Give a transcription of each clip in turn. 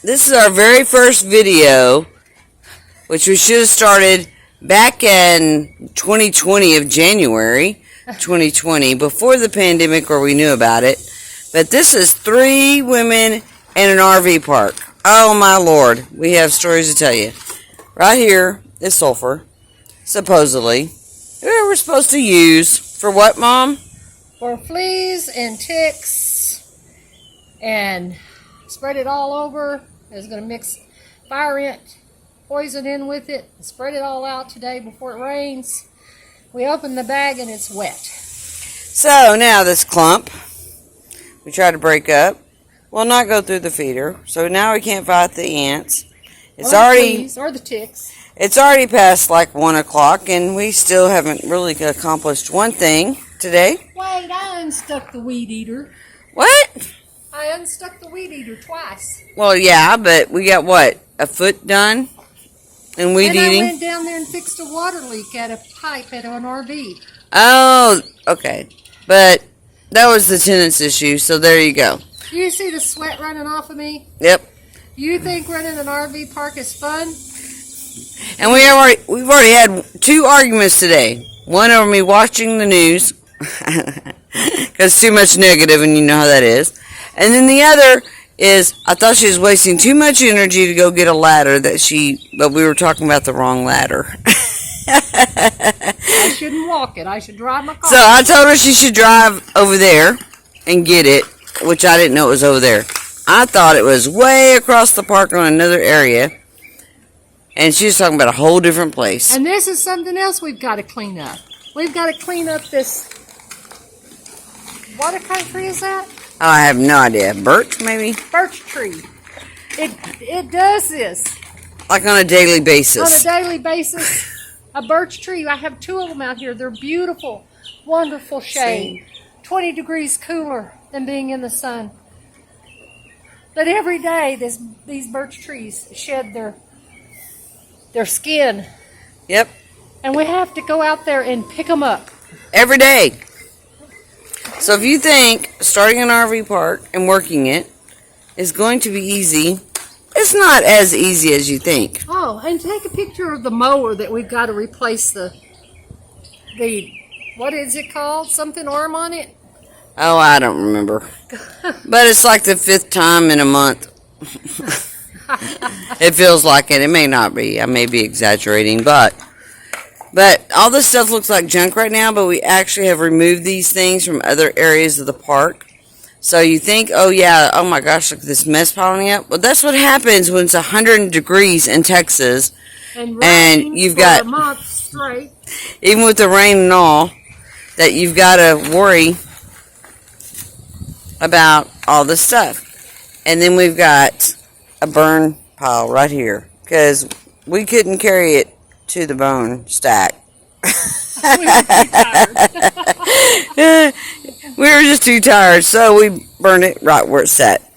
this is our very first video, which we should have started back in 2020 of January 2020, before the pandemic where we knew about it. But this is 3 women in an RV park. Oh my Lord, we have stories to tell you. Right here is sulfur, supposedly. We're supposed to use for what, Mom? For fleas and ticks, and spread it all over. It's going to mix fire ant poison in with it and spread it all out today before it rains. We open the bag and it's wet. So now this clump we try to break up will not go through the feeder. So now we can't fight the ants. It's already or the ticks. It's already past like 1 o'clock and we still haven't really accomplished one thing today. Wait, I unstuck the weed eater. What? I unstuck the weed eater twice. Well, yeah, but we got what? A foot done in weed eating? I went down there and fixed a water leak at a pipe at an RV. Oh, okay. But that was the tenant's issue, so there you go. You see the sweat running off of me? Yep. You think running an RV park is fun? And we've already had 2 arguments today. One over me watching the news, because too much negative, and you know how that is. And then the other is, I thought she was wasting too much energy to go get a ladder but we were talking about the wrong ladder. I shouldn't walk it. I should drive my car. So I told her she should drive over there and get it, which I didn't know it was over there. I thought it was way across the park on another area. And she was talking about a whole different place. And this is something else we've got to clean up. We've got to clean up this. What kind of tree is that? Oh, I have no idea. Birch, maybe? Birch tree. It does this. Like on a daily basis. On a daily basis. A birch tree. I have 2 of them out here. They're beautiful, wonderful shade. 20 degrees cooler than being in the sun. But every day, these birch trees shed their skin. Yep. And we have to go out there and pick them up. Every day. So if you think starting an RV park and working it is going to be easy, it's not as easy as you think. Oh, and take a picture of the mower that we've got to replace the what is it called? Something arm on it? Oh, I don't remember. But it's like the 5th time in a month. It feels like it. It may not be. I may be exaggerating, but all this stuff looks like junk right now, but we actually have removed these things from other areas of the park. So you think, oh yeah, oh my gosh, look at this mess piling up. Well, that's what happens when it's 100 degrees in Texas. And you've got, a month straight. Even with the rain and all, that you've got to worry about all this stuff. And then we've got a burn pile right here, because we couldn't carry it to the bone stack. We were too tired. We were just too tired, so we burned it right where it's set.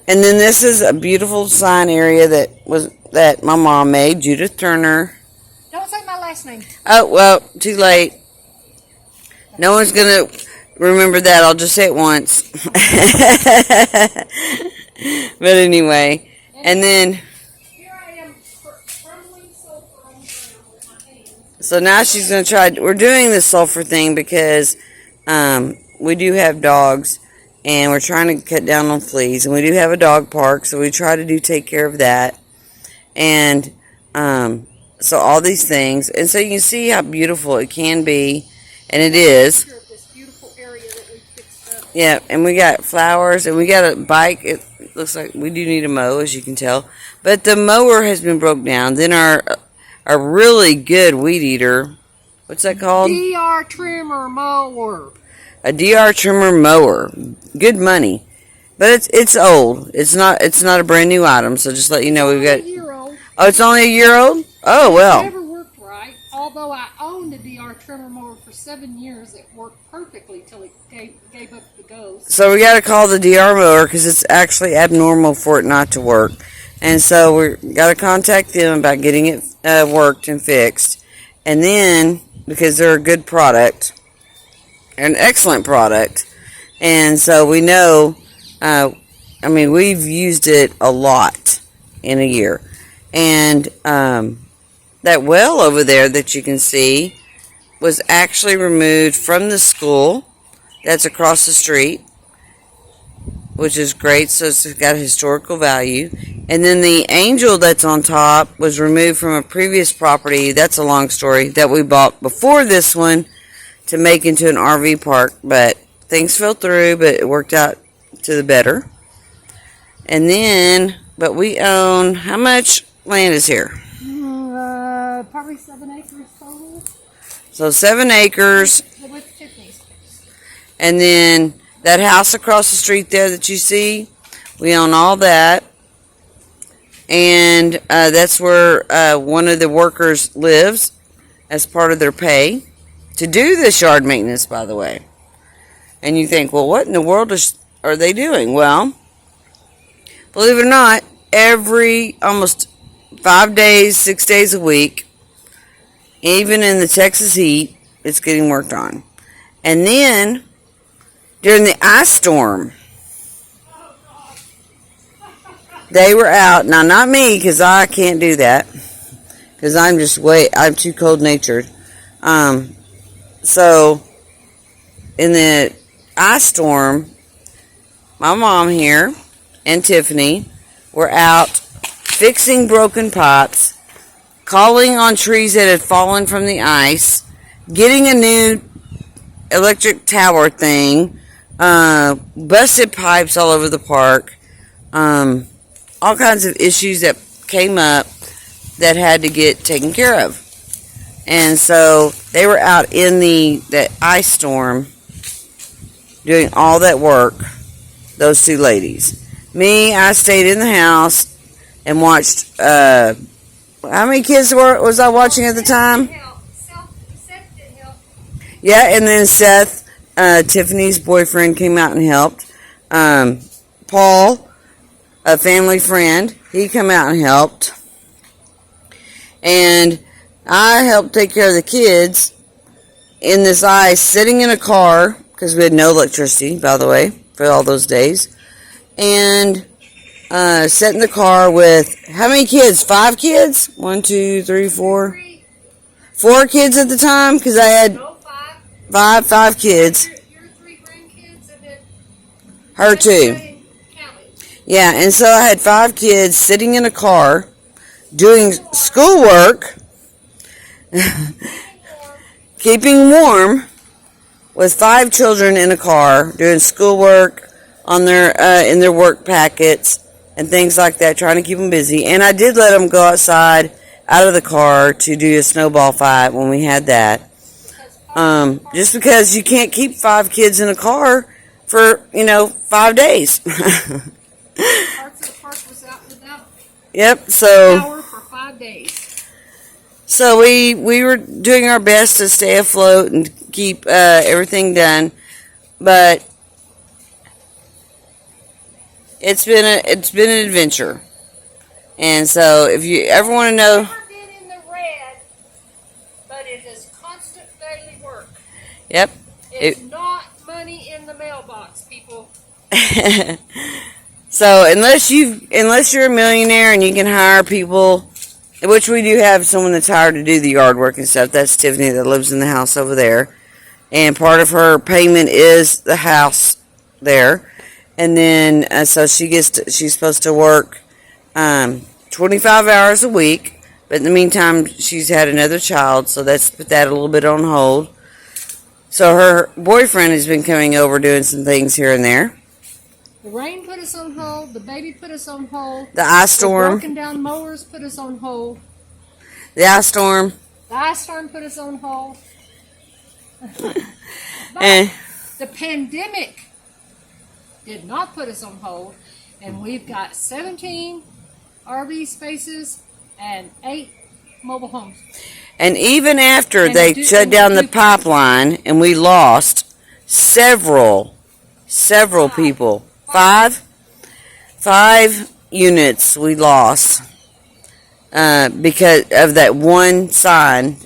And then this is a beautiful sign area that my mom made, Judith Turner. Don't say my last name. Oh, well, too late. No one's going to remember that. I'll just say it once. But anyway, and then Here I am crumbling sulfur on the ground with my hands. So now she's going to try. We're doing this sulfur thing because we do have dogs, and we're trying to cut down on fleas, and we do have a dog park, so we try to take care of that. And so all these things, and so you can see how beautiful it can be, and it is. This beautiful area that we fixed up. Yeah, and we got flowers, and we got a bike. It looks like we do need a mow, as you can tell, but the mower has been broke down. Then our really good weed eater, what's that called? DR trimmer mower. A DR trimmer mower, good money, but it's old. It's not a brand new item. So just let you know we've got. A year old. Oh, it's only a year old. Oh well. It never worked right. Although I owned the DR trimmer mower for 7 years, it worked perfectly till it gave up the ghost. So we got to call the DR mower because it's actually abnormal for it not to work, and so we got to contact them about getting it worked and fixed, and then because they're a good product. An excellent product, and so we know I mean, we've used it a lot in a year. And that well over there that you can see was actually removed from the school that's across the street, which is great. So it's got historical value. And then the angel that's on top was removed from a previous property. That's a long story that we bought before this one to make into an RV park. But things fell through, but it worked out to the better. And then, but we own, how much land is here? Probably 7 acres total. So 7 acres. With Tiffany's. And then that house across the street there that you see, we own all that. And that's where one of the workers lives as part of their pay to do this yard maintenance, by the way. And you think, well, what in the world are they doing? Well, believe it or not, every almost 5 days, 6 days a week, even in the Texas heat, it's getting worked on. And then during the ice storm, they were out. Now, not me, because I can't do that, because I'm too cold-natured. So in the ice storm, my mom here and Tiffany were out fixing broken pipes, calling on trees that had fallen from the ice, getting a new electric tower thing, busted pipes all over the park, all kinds of issues that came up that had to get taken care of. And so they were out in the ice storm doing all that work, those two ladies. Me, I stayed in the house and watched, how many kids was I watching at the time? Seth did help. Yeah, and then Seth, Tiffany's boyfriend, came out and helped. Paul, a family friend, he came out and helped. And I helped take care of the kids in this ice, sitting in a car, because we had no electricity, by the way, for all those days. And sat in the car with, how many kids? 5 kids? 1, 2, 3, 4. 4 kids at the time, because I had five kids. Your 3 grandkids and then Her 2. Yeah, and so I had 5 kids sitting in a car doing schoolwork, keeping warm, with 5 children in a car doing schoolwork on their in their work packets and things like that, trying to keep them busy. And I did let them go outside, out of the car, to do a snowball fight when we had that. Just because you can't keep 5 kids in a car for 5 days. Parts of the park was out without Yep. So power for 5 days. So we were doing our best to stay afloat and keep everything done, but it's been an adventure. And so if you ever want to know, Never been in the red, but it is constant daily work. yep. It's not money in the mailbox, people. So unless you're a millionaire and you can hire people, which we do have someone that's hired to do the yard work and stuff. That's Tiffany that lives in the house over there. And part of her payment is the house there. And then, so she's supposed to work 25 hours a week. But in the meantime, she's had another child, so that's put that a little bit on hold. So her boyfriend has been coming over doing some things here and there. The rain put us on hold. The baby put us on hold. The ice storm. The broken down mowers put us on hold. The ice storm. The ice storm put us on hold. But And the pandemic did not put us on hold. And we've got 17 RV spaces and 8 mobile homes. And even after And they do- shut and down do- the pipeline and we lost several people. 5 units we lost because of that one sign,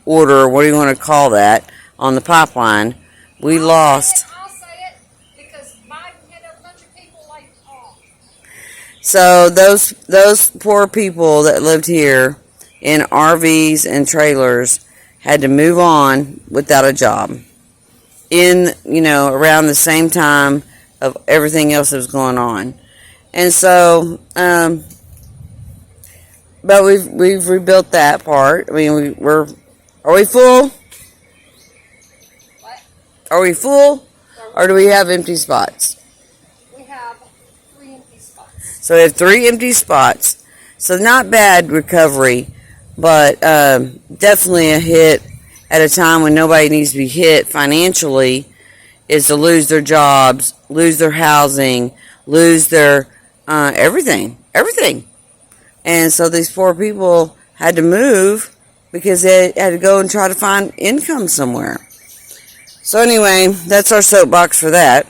order, or what do you want to call that, on the pipeline. We lost. I'll say it because Biden had a bunch of So those poor people that lived here in RVs and trailers had to move on without a job in, around the same time of everything else that was going on. And so, but we've rebuilt that part. I mean, are we full? What? Are we full? Or do we have empty spots? We have 3 empty spots. So we have 3 empty spots. So not bad recovery, but definitely a hit at a time when nobody needs to be hit financially, is to lose their jobs, lose their housing, lose their everything. And so these poor people had to move because they had to go and try to find income somewhere. So anyway, that's our soapbox for that.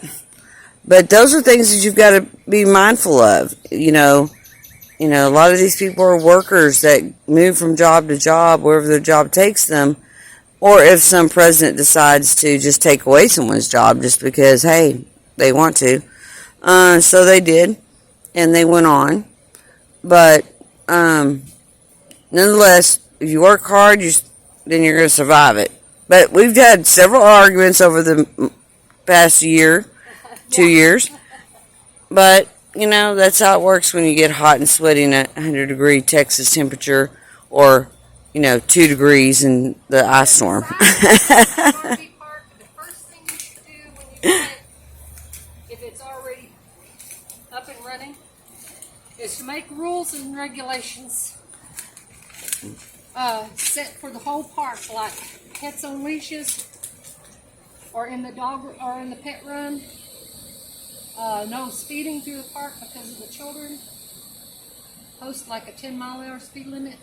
But those are things that you've got to be mindful of. A lot of these people are workers that move from job to job, wherever their job takes them. Or if some president decides to just take away someone's job just because, hey, they want to. So they did, and they went on. But nonetheless, if you work hard, then you're going to survive it. But we've had several arguments over the past year, 2 years. But, that's how it works when you get hot and sweaty in a 100-degree Texas temperature, or 2 degrees in the ice storm. RV park, the first thing you should do when you get it, if it's already up and running, is to make rules and regulations set for the whole park, like pets on leashes, or in the pet run. No speeding through the park because of the children. Post like a 10-mile-an-hour speed limit.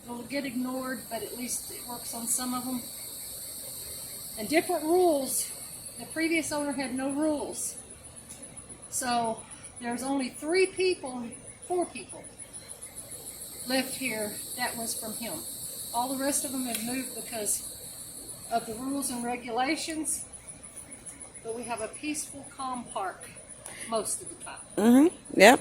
It'll get ignored, but at least it works on some of them. And different rules. The previous owner had no rules. So there's only 4 people left here that was from him. All the rest of them have moved because of the rules and regulations. But we have a peaceful, calm park most of the time. Mm-hmm. Yep.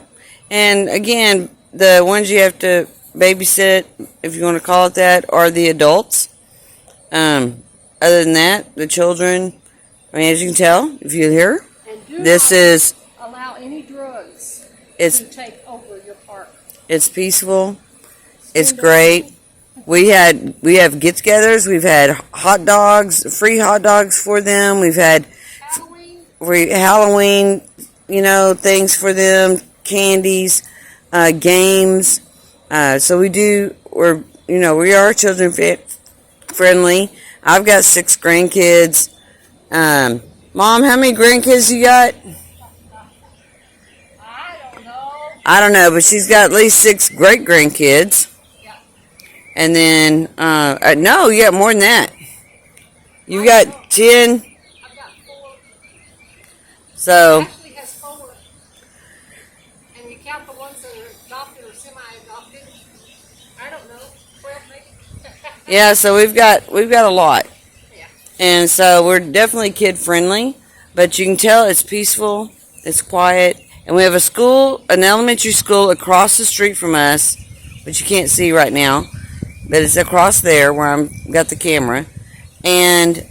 And again, the ones you have to babysit, if you want to call it that, are the adults. Other than that, the children, as you can tell, if you're here, this is allow any drugs to take over your park. It's peaceful. It's great. We have get-togethers. We've had hot dogs, free hot dogs for them. We've had Halloween, things for them, candies, games. So we are children friendly. I've got 6 grandkids. Mom, how many grandkids you got? I don't know, but she's got at least 6 great grandkids. Yeah. And then, no, you got more than that. You got 10. I've got 4. So. Actually has 4. And you count the ones that are adopted or semi-adopted. I don't know, 12 maybe. Yeah, so we've got a lot. Yeah. And so we're definitely kid friendly, but you can tell it's peaceful, it's quiet. And we have an elementary school across the street from us, which you can't see right now, but it's across there where I've got the camera. And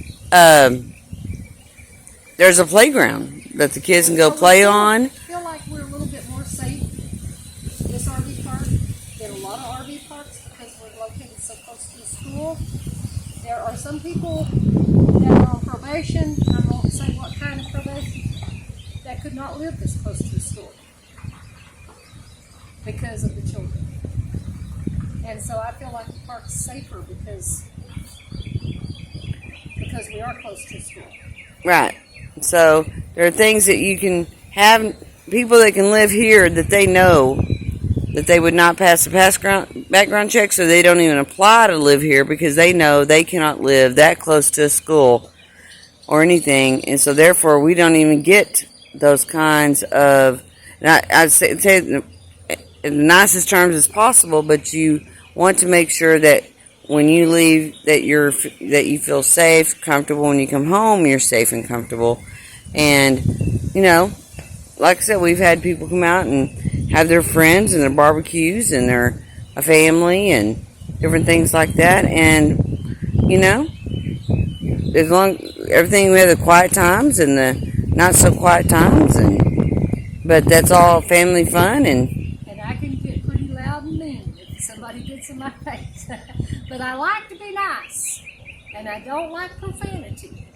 there's a playground that the kids can go play on. I feel like we're a little bit more safe in this RV park than a lot of RV parks because we're located so close to the school. There are some people that are on probation, I won't say what kind of probation, that could not live this close to the school because of the children. And so I feel like the park's safer because we are close to the school. Right. So there are things that you can have, people that can live here that they know that they would not pass the background check, so they don't even apply to live here because they know they cannot live that close to a school or anything. And so therefore we don't even get those kinds of, I'd say in the nicest terms as possible, but you want to make sure that when you leave that you feel safe, comfortable. When you come home, you're safe and comfortable. And, like I said, we've had people come out and have their friends and their barbecues and their a family and different things like that. And you know, as long everything, we have the quiet times and the not so quiet times, but that's all family fun. And I can get pretty loud and mean if somebody gets in my face. But I like to be nice, and I don't like profanity.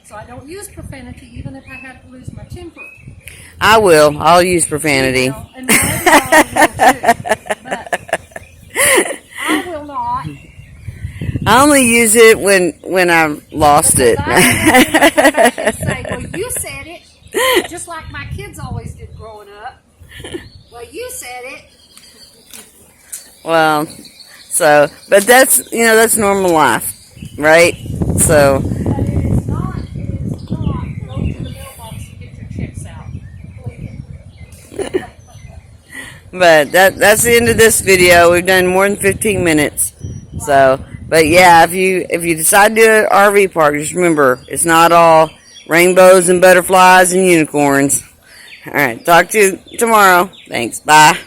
So I don't use profanity even if I have to lose my temper. I will. I'll use profanity. You know, and my other dog will too. But I will not. I only use it when I've lost it. I say, well, you said it, just like my kids always did growing up. Well, you said it. Well, so, but that's normal life, right? So. But it is not. Go to the mailbox and get your checks out. But that's the end of this video. We've done more than 15 minutes. So, but yeah, if you decide to do an RV park, just remember, it's not all rainbows and butterflies and unicorns. All right, talk to you tomorrow. Thanks. Bye.